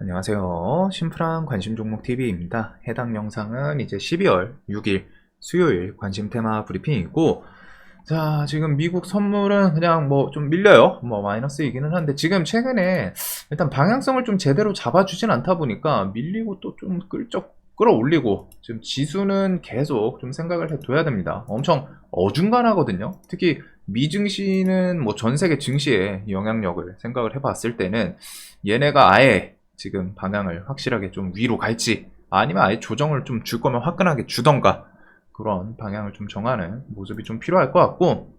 안녕하세요. 심플한 관심 종목 TV입니다. 해당 영상은 이제 12월 6일 수요일 관심 테마 브리핑이고, 자, 지금 미국 선물은 그냥 뭐 좀 밀려요. 뭐 마이너스이기는 한데, 지금 최근에 일단 방향성을 좀 제대로 잡아주진 않다 보니까 밀리고 또 좀 끌적 끌어올리고, 지금 지수는 계속 좀 생각을 해둬야 됩니다. 엄청 어중간하거든요. 특히 미증시는 뭐 전 세계 증시의 영향력을 생각을 해봤을 때는 얘네가 아예 지금 방향을 확실하게 좀 위로 갈지, 아니면 아예 조정을 좀 줄 거면 화끈하게 주던가, 그런 방향을 좀 정하는 모습이 좀 필요할 것 같고,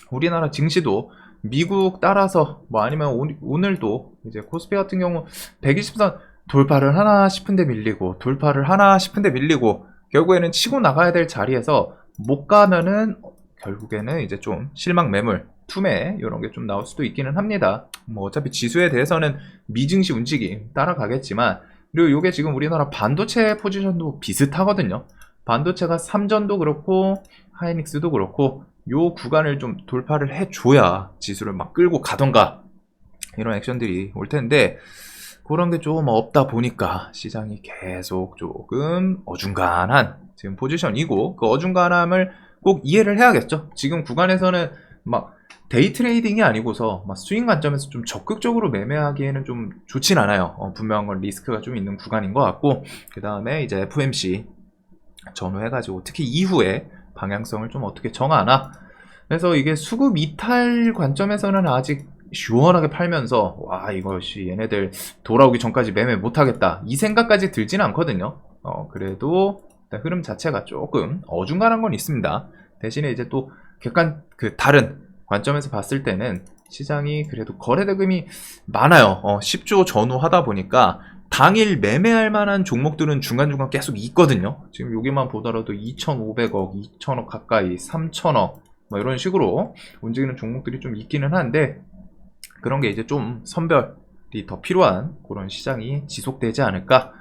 우리나라 증시도 미국 따라서 뭐 아니면 오늘도 이제 코스피 같은 경우 120선 돌파를 하나 싶은데 밀리고, 돌파를 하나 싶은데 밀리고, 결국에는 치고 나가야 될 자리에서 못 가면은 결국에는 이제 좀 실망 매물, 투매 이런 게 좀 나올 수도 있기는 합니다. 뭐 어차피 지수에 대해서는 미증시 움직임 따라가겠지만, 그리고 이게 지금 우리나라 반도체 포지션도 비슷하거든요. 반도체가 삼전도 그렇고 하이닉스도 그렇고 요 구간을 좀 돌파를 해줘야 지수를 막 끌고 가던가 이런 액션들이 올 텐데, 그런 게 좀 없다 보니까 시장이 계속 조금 어중간한 지금 포지션이고, 그 어중간함을 꼭 이해를 해야겠죠. 지금 구간에서는 막 데이 트레이딩이 아니고서 막 스윙 관점에서 좀 적극적으로 매매하기에는 좀 좋진 않아요. 분명한 리스크가 좀 있는 구간인 것 같고, 그 다음에 이제 FMC 전후해가지고 특히 이후에 방향성을 좀 어떻게 정하나. 그래서 이게 수급 이탈 관점에서는 아직 시원하게 팔면서 와 이것이 얘네들 돌아오기 전까지 매매 못하겠다 이 생각까지 들지는 않거든요. 그래도 흐름 자체가 조금 어중간한 건 있습니다. 대신에 이제 또 객관 다른 관점에서 봤을 때는 시장이 그래도 거래대금이 많아요. 10조 전후하다 보니까 당일 매매할 만한 종목들은 중간중간 계속 있거든요. 지금 여기만 보더라도 2,500억, 2,000억 가까이, 3,000억 뭐 이런 식으로 움직이는 종목들이 좀 있기는 한데, 그런 게 이제 좀 선별이 더 필요한 그런 시장이 지속되지 않을까.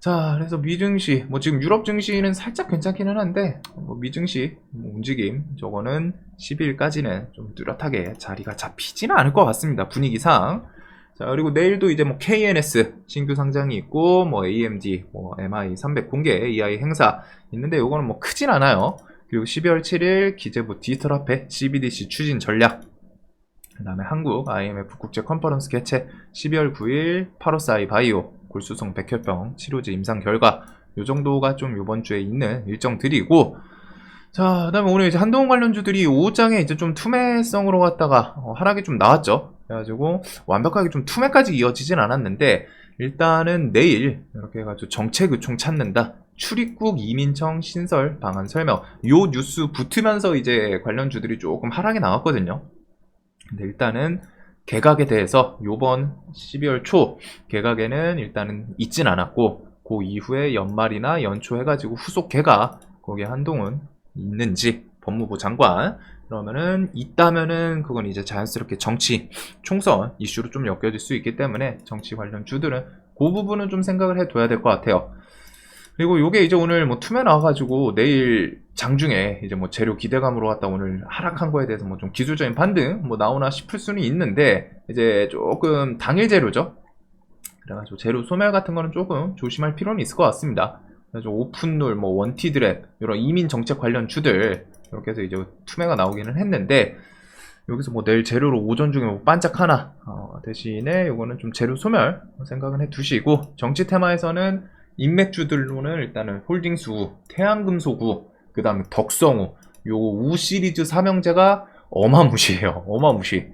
자, 그래서 미증시, 뭐 지금 유럽 증시는 살짝 괜찮기는 한데, 뭐 미증시 움직임 저거는 10일까지는 좀 뚜렷하게 자리가 잡히지는 않을 것 같습니다, 분위기상. 자, 그리고 내일도 이제 뭐 KNS 신규 상장이 있고, 뭐 AMD, 뭐 MI300 공개 AI 행사 있는데, 요거는 뭐 크진 않아요. 그리고 12월 7일 기재부 디지털 화폐 CBDC 추진 전략, 그 다음에 한국 IMF 국제 컨퍼런스 개최 12월 9일 파로사이 바이오 골수성 백혈병 치료제 임상 결과, 요 정도가 좀 요번 주에 있는 일정들이고, 자, 그 다음에 오늘 이제 한동훈 관련주들이 오후장에 이제 좀 투매성으로 갔다가 하락이 좀 나왔죠. 그래가지고 완벽하게 좀 투매까지 이어지진 않았는데, 일단은 내일 이렇게 해가지고 정책 의총 찾는다, 출입국 이민청 신설 방안 설명, 요 뉴스 붙으면서 이제 관련주들이 조금 하락이 나왔거든요. 근데 일단은 개각에 대해서 요번 12월 초 개각에는 일단은 있진 않았고, 그 이후에 연말이나 연초 해가지고 후속 개각, 거기에 한동훈 있는지 법무부 장관, 그러면은 있다면은 그건 이제 자연스럽게 정치 총선 이슈로 좀 엮여질 수 있기 때문에 정치 관련 주들은 그 부분은 좀 생각을 해둬야 될 것 같아요. 그리고 요게 이제 오늘 뭐 투매 나와가지고 내일 장중에 이제 뭐 재료 기대감으로 갔다 오늘 하락한 거에 대해서 뭐 좀 기술적인 반등 뭐 나오나 싶을 수는 있는데, 이제 조금 당일 재료죠. 그래가지고 재료 소멸 같은 거는 조금 조심할 필요는 있을 것 같습니다. 그래서 오픈룰, 뭐 원티드랩 이런 이민 정책 관련 주들 이렇게 해서 이제 투매가 나오기는 했는데, 여기서 뭐 내일 재료로 오전 중에 뭐 반짝 하나, 대신에 요거는 좀 재료 소멸 생각은 해 두시고, 정치 테마에서는 인맥주들로는 일단은 홀딩수, 태양금속우, 그 다음에 덕성우, 요 우 시리즈 삼형제가 어마무시해요. 어마무시.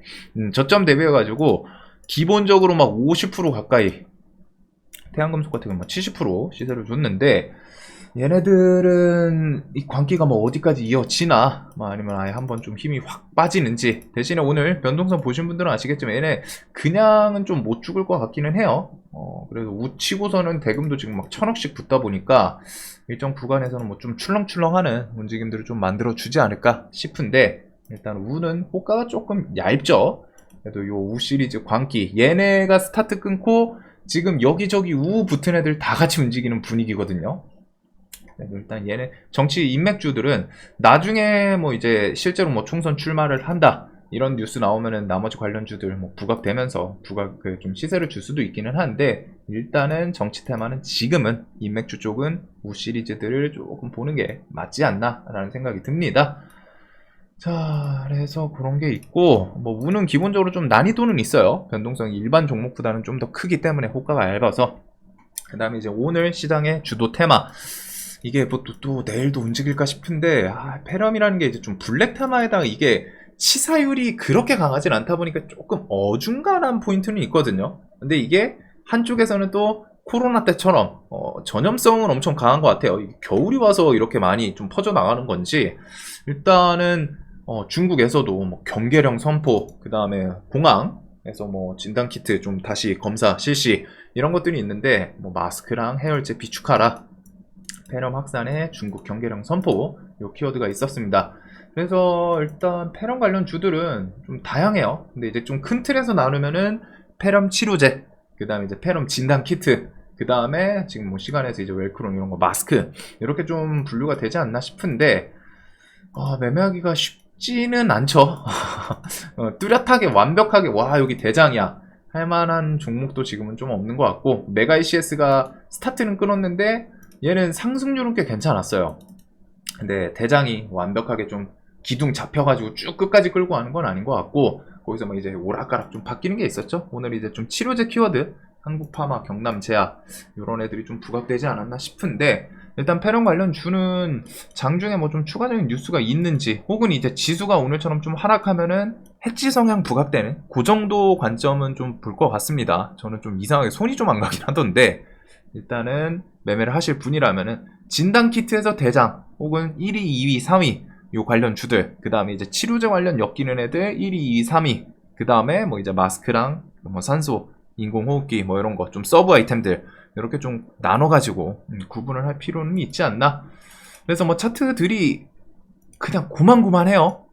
저점 대비해가지고 기본적으로 막 50% 가까이, 태양금속 같은 경우 70% 시세를 줬는데, 얘네들은 이 광기가 뭐 어디까지 이어지나, 뭐 아니면 아예 한번 좀 힘이 확 빠지는지. 대신에 오늘 변동성 보신 분들은 아시겠지만 얘네 그냥은 좀 못 죽을 것 같기는 해요. 그래서 우치고서는 대금도 지금 막 1000억씩 붙다 보니까 일정 구간에서는 뭐 좀 출렁출렁하는 움직임들을 좀 만들어 주지 않을까 싶은데, 일단 우는 호가가 조금 얇죠. 그래도 요 우 시리즈 광기, 얘네가 스타트 끊고 지금 여기저기 우 붙은 애들 다 같이 움직이는 분위기거든요. 일단 얘네 정치 인맥주들은 나중에 뭐 이제 실제로 뭐 총선 출마를 한다, 이런 뉴스 나오면은 나머지 관련주들 뭐 부각되면서 좀 시세를 줄 수도 있기는 한데, 일단은 정치 테마는 지금은 인맥주 쪽은 우 시리즈들을 조금 보는 게 맞지 않나 라는 생각이 듭니다. 자, 그래서 그런 게 있고, 뭐 우는 기본적으로 좀 난이도는 있어요. 변동성이 일반 종목보다는 좀 더 크기 때문에 호가가 얇아서. 그 다음에 이제 오늘 시장의 주도 테마, 이게 뭐 또 내일도 움직일까 싶은데, 페럼이라는 게 이제 좀 블랙 테마에다가 이게 치사율이 그렇게 강하진 않다 보니까 조금 어중간한 포인트는 있거든요. 근데 이게 한쪽에서는 또 코로나 때처럼 전염성은 엄청 강한 것 같아요. 겨울이 와서 이렇게 많이 좀 퍼져나가는 건지, 일단은 중국에서도 뭐 경계령 선포, 그 다음에 공항에서 뭐 진단키트 좀 다시 검사 실시, 이런 것들이 있는데, 뭐 마스크랑 해열제 비축하라, 페럼 확산에 중국 경계령 선포, 요 키워드가 있었습니다. 그래서 일단 페럼 관련 주들은 좀 다양해요. 근데 이제 좀 큰 틀에서 나누면은 페럼 치료제, 그 다음에 이제 페럼 진단 키트, 그 다음에 지금 뭐 시간에서 이제 웰크론 이런 거 마스크, 이렇게 좀 분류가 되지 않나 싶은데, 매매하기가 쉽지는 않죠. 뚜렷하게 완벽하게 와 여기 대장이야 할 만한 종목도 지금은 좀 없는 것 같고, 메가 ECS가 스타트는 끊었는데 얘는 상승률은 꽤 괜찮았어요. 근데 대장이 완벽하게 좀 기둥 잡혀가지고 쭉 끝까지 끌고 가는 건 아닌 것 같고, 거기서 막 이제 오락가락 좀 바뀌는 게 있었죠. 오늘 이제 좀 치료제 키워드, 한국파마, 경남제약, 이런 애들이 좀 부각되지 않았나 싶은데, 일단 페럼 관련 주는 장중에 뭐 좀 추가적인 뉴스가 있는지, 혹은 이제 지수가 오늘처럼 좀 하락하면은 해지 성향 부각되는 그 정도 관점은 좀 볼 것 같습니다. 저는 좀 이상하게 손이 좀 안 가긴 하던데, 일단은 매매를 하실 분이라면은 진단키트에서 대장, 혹은 1위, 2위, 3위 요 관련 주들, 그 다음에 이제 치료제 관련 엮이는 애들 1위, 2위, 3위, 그 다음에 뭐 이제 마스크랑 뭐 산소, 인공호흡기 뭐 이런 거 좀 서브 아이템들, 이렇게 좀 나눠가지고 구분을 할 필요는 있지 않나. 그래서 뭐 차트들이 그냥 고만고만해요.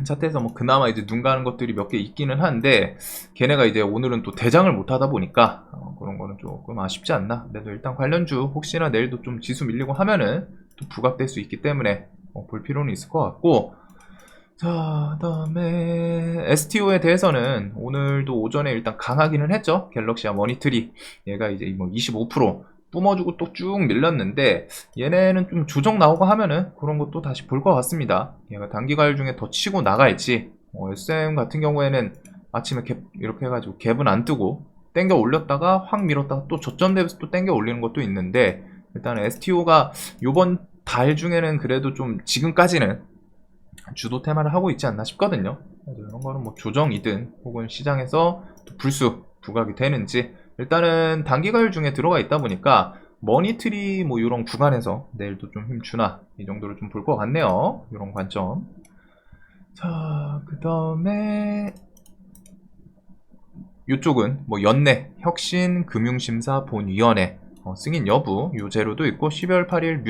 차트에서 뭐 그나마 이제 눈 가는 것들이 몇 개 있기는 한데, 걔네가 이제 오늘은 또 대장을 못 하다 보니까 그런 거는 조금 아쉽지 않나. 그래도 일단 관련주 혹시나 내일도 좀 지수 밀리고 하면은 또 부각될 수 있기 때문에 볼 필요는 있을 것 같고. 자, 그다음에 STO에 대해서는 오늘도 오전에 일단 강하기는 했죠. 갤럭시와 머니트리, 얘가 이제 뭐 25% 뿜어주고 또 쭉 밀렸는데, 얘네는 좀 조정 나오고 하면은 그런 것도 다시 볼 것 같습니다. 얘가 단기 과열 중에 더 치고 나갈지, SM 같은 경우에는 아침에 갭 이렇게 해가지고 갭은 안 뜨고 땡겨 올렸다가 확 밀었다가 또 저점 대비해서 또 땡겨 올리는 것도 있는데, 일단 STO가 요번 달 중에는 그래도 좀 지금까지는 주도 테마를 하고 있지 않나 싶거든요. 이런 거는 뭐 조정이든 혹은 시장에서 불수 부각이 되는지, 일단은 단기 과열 중에 들어가 있다 보니까 머니트리 뭐 이런 구간에서 내일도 좀 힘주나, 이 정도로 좀 볼 것 같네요. 이런 관점. 자, 그 다음에 이쪽은 뭐 연내 혁신금융심사본위원회 승인 여부 요 재료도 있고, 12월 8일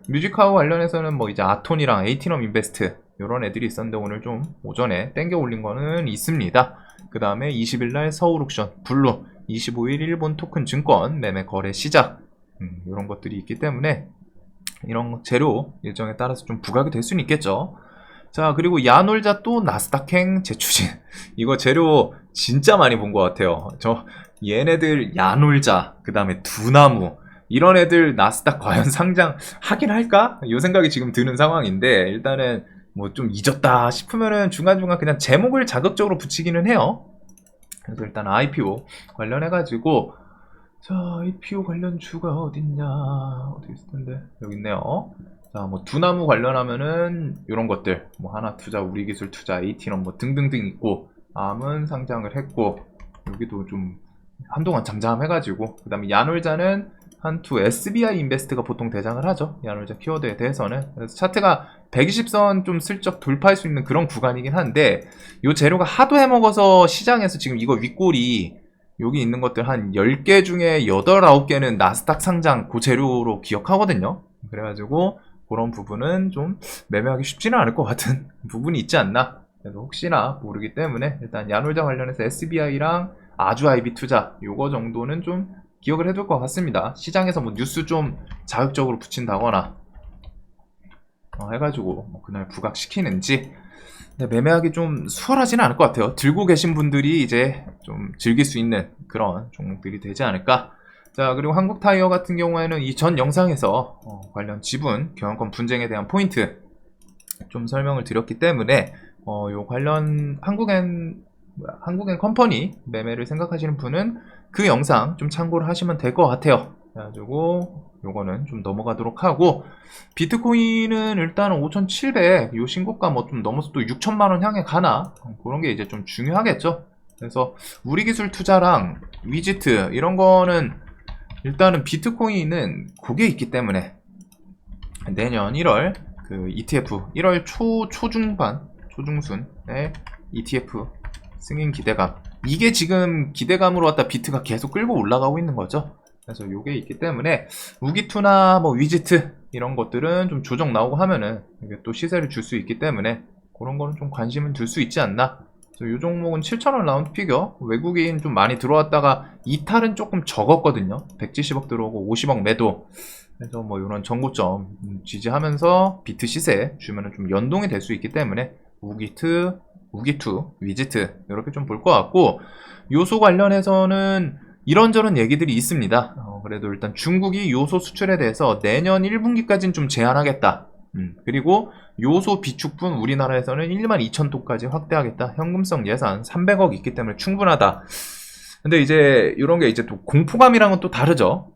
뮤직하우 관련해서는 뭐 이제 아톤이랑 에이티넘 인베스트 요런 애들이 있었는데, 오늘 좀 오전에 땡겨 올린 거는 있습니다. 그 다음에 20일날 서울옥션 블루, 25일 일본 토큰 증권 매매 거래 시작, 이런 것들이 있기 때문에 이런 재료 일정에 따라서 좀 부각이 될 수는 있겠죠. 자, 그리고 야놀자 또 나스닥행 재추진. 이거 재료 진짜 많이 본 것 같아요. 얘네들 야놀자, 그 다음에 두나무, 이런 애들 나스닥 과연 상장 하긴 할까? 이 생각이 지금 드는 상황인데, 일단은 뭐 좀 잊었다 싶으면은 중간중간 그냥 제목을 자극적으로 붙이기는 해요. 그래서 일단 IPO 관련해가지고, 자, IPO 관련 주가 어딨냐, 어디 있을 텐데, 여기 있네요. 자, 뭐 두나무 관련하면은 이런 것들, 뭐 하나투자, 우리기술투자, 에이티넘 뭐 등등등 있고, 암은 상장을 했고, 여기도 좀 한동안 잠잠해가지고, 그 다음에 야놀자는 한투 SBI 인베스트가 보통 대장을 하죠. 야놀자 키워드에 대해서는. 그래서 차트가 120선 좀 슬쩍 돌파할 수 있는 그런 구간이긴 한데, 이 재료가 하도 해먹어서 시장에서 지금 이거 윗골이 여기 있는 것들 한 10개 중에 8, 9개는 나스닥 상장 그 재료로 기억하거든요. 그래가지고 그런 부분은 좀 매매하기 쉽지는 않을 것 같은 부분이 있지 않나. 그래서 혹시나 모르기 때문에 일단 야놀자 관련해서 SBI랑 아주 IB 투자 요거 정도는 좀 기억을 해둘 것 같습니다. 시장에서 뭐 뉴스 좀 자극적으로 붙인다거나 해가지고 뭐 그날 부각시키는지. 근데 매매하기 좀 수월하지는 않을 것 같아요. 들고 계신 분들이 이제 좀 즐길 수 있는 그런 종목들이 되지 않을까. 자, 그리고 한국타이어 같은 경우에는 이 전 영상에서 관련 지분, 경영권 분쟁에 대한 포인트 좀 설명을 드렸기 때문에 요 관련 한국엔 컴퍼니 매매를 생각하시는 분은 그 영상 좀 참고를 하시면 될 것 같아요. 그래가지고 요거는 좀 넘어가도록 하고, 비트코인은 일단 5,700 요 신고가 뭐 좀 넘어서 또 6천만원 향해 가나, 그런 게 이제 좀 중요하겠죠. 그래서 우리기술 투자랑 위지트 이런 거는 일단은 비트코인은 그게 있기 때문에 내년 1월 그 ETF 1월 초중반 초중순에 ETF 승인 기대감, 이게 지금 기대감으로 왔다 비트가 계속 끌고 올라가고 있는 거죠. 그래서 요게 있기 때문에 우기투나 뭐 위지트 이런 것들은 좀 조정 나오고 하면은 이게 또 시세를 줄 수 있기 때문에 그런 거는 좀 관심은 둘 수 있지 않나. 요 종목은 7,000원 라운드 피겨, 외국인 좀 많이 들어왔다가 이탈은 조금 적었거든요. 170억 들어오고 50억 매도. 그래서 뭐 이런 정고점 지지하면서 비트 시세 주면은 좀 연동이 될 수 있기 때문에 우기투, 위지트 이렇게 좀 볼 것 같고, 요소 관련해서는 이런저런 얘기들이 있습니다. 그래도 일단 중국이 요소 수출에 대해서 내년 1분기까지는 좀 제한하겠다. 그리고 요소 비축분 우리나라에서는 12,000톤까지 확대하겠다. 현금성 예산 300억 있기 때문에 충분하다. 근데 이제 이런 게 이제 또 공포감이랑은 또 다르죠.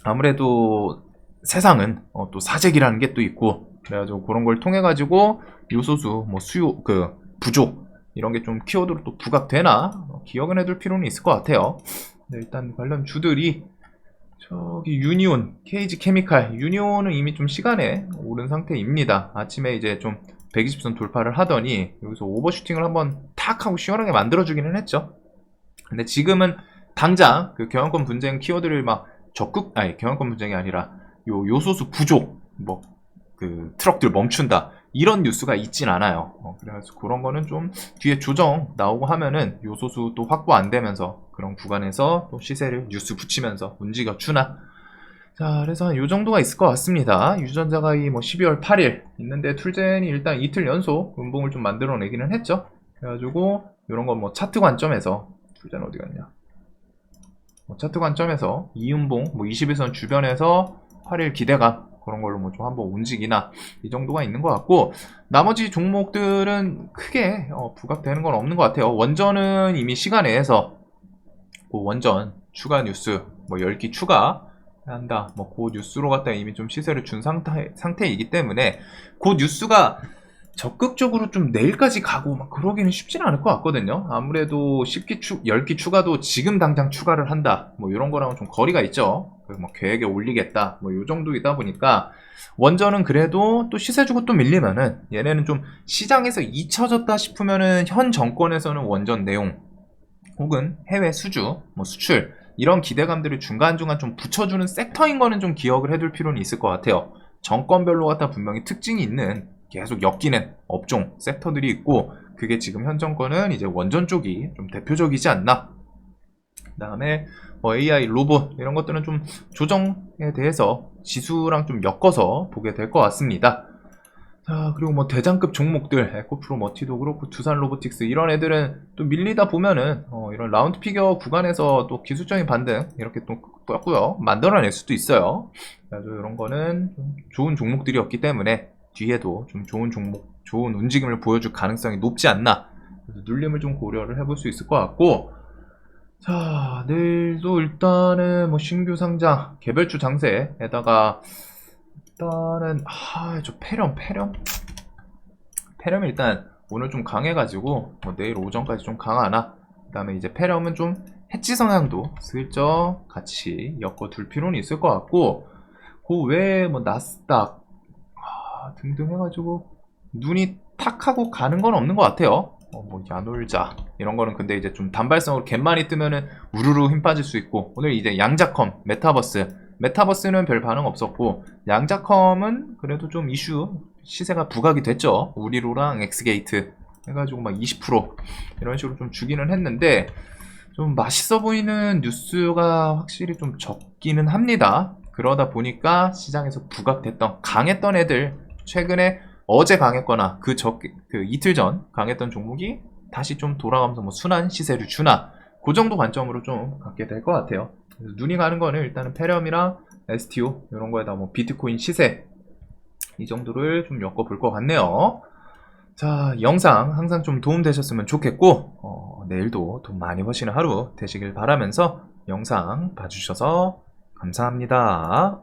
아무래도 세상은 또 사재기라는 게 또 있고, 그래가지고 그런 걸 통해 가지고 요소수 뭐 수요 그 부족 이런 게 좀 키워드로 또 부각되나 기억은 해둘 필요는 있을 것 같아요. 네, 일단 관련 주들이 저기 유니온, KG 케미칼, 유니온은 이미 좀 시간에 오른 상태입니다. 아침에 이제 좀 120선 돌파를 하더니 여기서 오버슈팅을 한번 탁 하고 시원하게 만들어주기는 했죠. 근데 지금은 당장 그 경영권 분쟁 키워드를 막 경영권 분쟁이 아니라 요소수 부족, 뭐 그 트럭들 멈춘다 이런 뉴스가 있진 않아요. 그래서 그런 거는 좀 뒤에 조정 나오고 하면은 요소수 또 확보 안 되면서 그런 구간에서 또 시세를 뉴스 붙이면서 움직여 주나. 자, 그래서 요 정도가 있을 것 같습니다. 유전자가 이 뭐 12월 8일 있는데 툴젠이 일단 이틀 연속 음봉을 좀 만들어내기는 했죠. 그래가지고 이런 건 뭐 차트 관점에서, 툴젠 어디 갔냐? 차트 관점에서 이음봉 뭐 21선 주변에서 8일 기대감 그런 걸로 뭐 좀 한번 움직이나 이 정도가 있는 것 같고, 나머지 종목들은 크게 부각되는 건 없는 것 같아요. 원전은 이미 시간내에서 그 원전 추가 뉴스 뭐 10기 추가 한다 뭐 그 뉴스로 갖다 이미 좀 시세를 준 상태이기 때문에 그 뉴스가 적극적으로 좀 내일까지 가고 막 그러기는 쉽지는 않을 것 같거든요. 아무래도 10기 추가도 지금 당장 추가를 한다 뭐 이런 거랑은 좀 거리가 있죠. 뭐 계획에 올리겠다 뭐 요 정도이다 보니까 원전은 그래도 또 시세 주고 또 밀리면은 얘네는 좀 시장에서 잊혀졌다 싶으면은 현 정권에서는 원전 내용 혹은 해외 수주 뭐 수출 이런 기대감들을 중간중간 좀 붙여주는 섹터인 거는 좀 기억을 해둘 필요는 있을 것 같아요. 정권별로 갖다 분명히 특징이 있는 계속 엮이는 업종, 섹터들이 있고, 그게 지금 현 정권은 이제 원전 쪽이 좀 대표적이지 않나. 그 다음에 뭐 AI, 로봇 이런 것들은 좀 조정에 대해서 지수랑 좀 엮어서 보게 될 것 같습니다. 자, 그리고 뭐 대장급 종목들, 에코프로 머티도 그렇고 두산 로보틱스 이런 애들은 또 밀리다 보면은 이런 라운드 피겨 구간에서 또 기술적인 반등 이렇게 또 떴고요 만들어낼 수도 있어요. 그래서 이런 거는 좀 좋은 종목들이었기 때문에 뒤에도 좀 좋은 종목, 좋은 움직임을 보여줄 가능성이 높지 않나. 그래서 눌림을 좀 고려를 해볼 수 있을 것 같고, 자, 내일도 일단은 뭐 신규 상장, 개별주 장세에다가 일단은 저 페렴이 일단 오늘 좀 강해가지고 뭐 내일 오전까지 좀 강하나. 그 다음에 이제 페렴은 좀 해지 성향도 슬쩍 같이 엮어둘 필요는 있을 것 같고, 그 외에 뭐 나스닥 등등 해가지고 눈이 탁 하고 가는 건 없는 것 같아요. 뭐 야놀자 이런 거는 근데 이제 좀 단발성으로 갭만이 뜨면은 우르르 힘 빠질 수 있고, 오늘 이제 양자컴 메타버스는 별 반응 없었고, 양자컴은 그래도 좀 이슈 시세가 부각이 됐죠. 우리로랑 엑스게이트 해가지고 막 20% 이런 식으로 좀 주기는 했는데, 좀 맛있어 보이는 뉴스가 확실히 좀 적기는 합니다. 그러다 보니까 시장에서 부각됐던 강했던 애들 최근에 어제 강했거나 그 이틀 전 강했던 종목이 다시 좀 돌아가면서 뭐 순환 시세를 주나, 그 정도 관점으로 좀 갖게 될 것 같아요. 그래서 눈이 가는 거는 일단은 페렴이랑 STO 이런 거에다 뭐 비트코인 시세 이 정도를 좀 엮어볼 것 같네요. 자, 영상 항상 좀 도움되셨으면 좋겠고, 내일도 돈 많이 버시는 하루 되시길 바라면서 영상 봐주셔서 감사합니다.